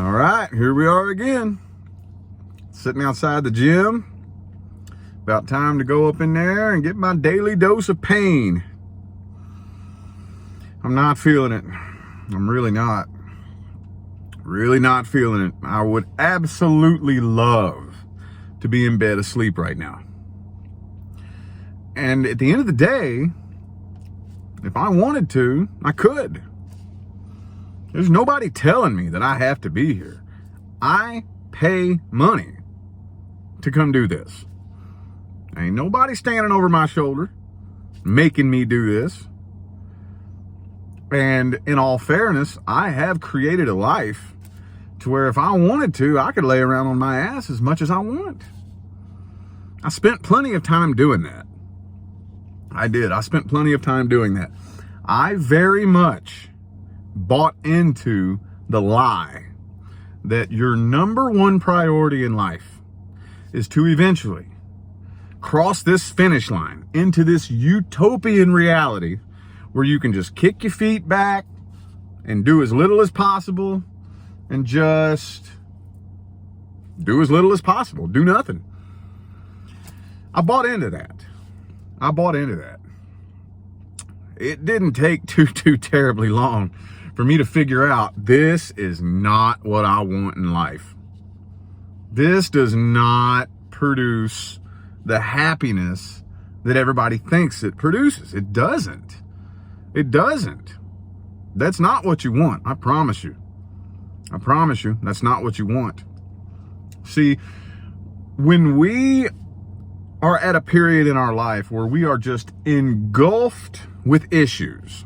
All right, here we are again. Sitting outside the gym. About time to go up in there and get my daily dose of pain. I'm not feeling it. I'm really not. Really not feeling it. I would absolutely love to be in bed asleep right now. And at the end of the day, if I wanted to, I could. There's nobody telling me that I have to be here. I pay money to come do this. Ain't nobody standing over my shoulder making me do this. And in all fairness, I have created a life to where if I wanted to, I could lay around on my ass as much as I want. I spent plenty of time doing that. I did. I spent plenty of time doing that. I very much bought into the lie that your number one priority in life is to eventually cross this finish line into this utopian reality where you can just kick your feet back and do as little as possible and just do as little as possible. Do nothing. I bought into that. It didn't take too terribly long for me to figure out this is not what I want in life. This does not produce the happiness that everybody thinks it produces. It doesn't. It doesn't. That's not what you want. I promise you. I promise you, that's not what you want. See, when we are at a period in our life where we are just engulfed with issues,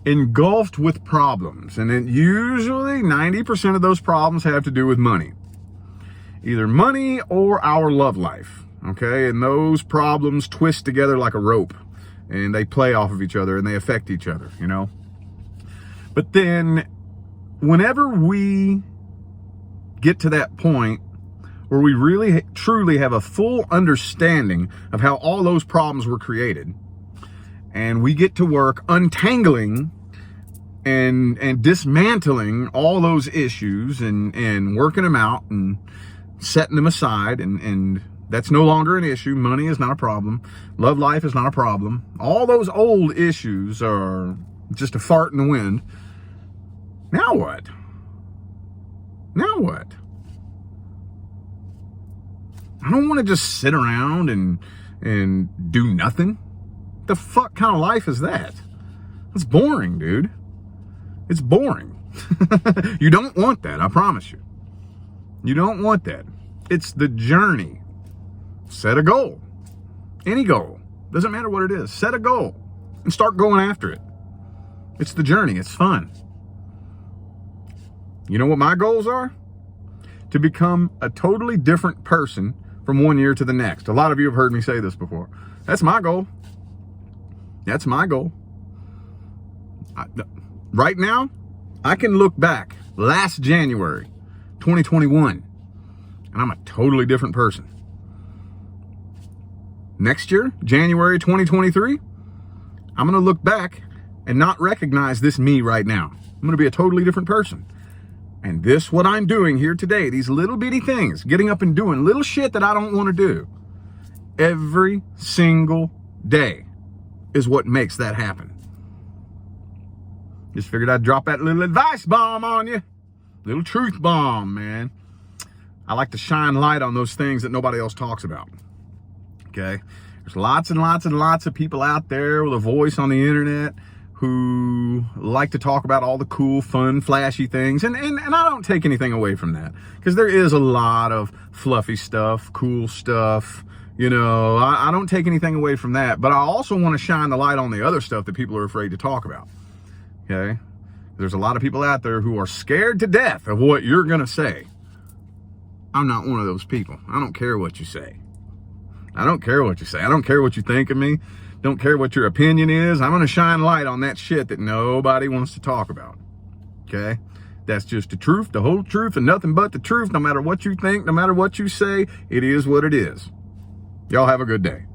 engulfed with problems, and then usually 90% of those problems have to do with money. Either money or our love life, okay? And those problems twist together like a rope, and they play off of each other, and they affect each other, you know? But then, whenever we get to that point where we really, truly have a full understanding of how all those problems were created, and we get to work untangling and dismantling all those issues and working them out and setting them aside, and that's no longer an issue. Money is not a problem. Love life is not a problem. All those old issues are just a fart in the wind. Now what? Now what? I don't want to just sit around and do nothing. The fuck kind of life is that? It's boring, dude. It's boring. You don't want that, I promise you. You don't want that. It's the journey. Set a goal. Any goal. Doesn't matter what it is. Set a goal and start going after it. It's the journey. It's fun. You know what my goals are? To become a totally different person from one year to the next. A lot of you have heard me say this before. That's my goal. That's my goal. Right now, I can look back last January 2021, and I'm a totally different person. Next year, January 2023, I'm going to look back and not recognize this me right now. I'm going to be a totally different person. And this, what I'm doing here today, these little bitty things, getting up and doing little shit that I don't want to do, every single day is what makes that happen. Just figured I'd drop that little advice bomb on you. Little truth bomb, man. I like to shine light on those things that nobody else talks about. Okay? There's lots and lots and lots of people out there with a voice on the internet who like to talk about all the cool, fun, flashy things. And I don't take anything away from that, because there is a lot of fluffy stuff, cool stuff. You know, I don't take anything away from that, but I also want to shine the light on the other stuff that people are afraid to talk about. Okay? There's a lot of people out there who are scared to death of what you're going to say. I'm not one of those people. I don't care what you say. I don't care what you say. I don't care what you think of me. Don't care what your opinion is. I'm going to shine light on that shit that nobody wants to talk about. Okay? That's just the truth, the whole truth, and nothing but the truth. No matter what you think, no matter what you say, it is what it is. Y'all have a good day.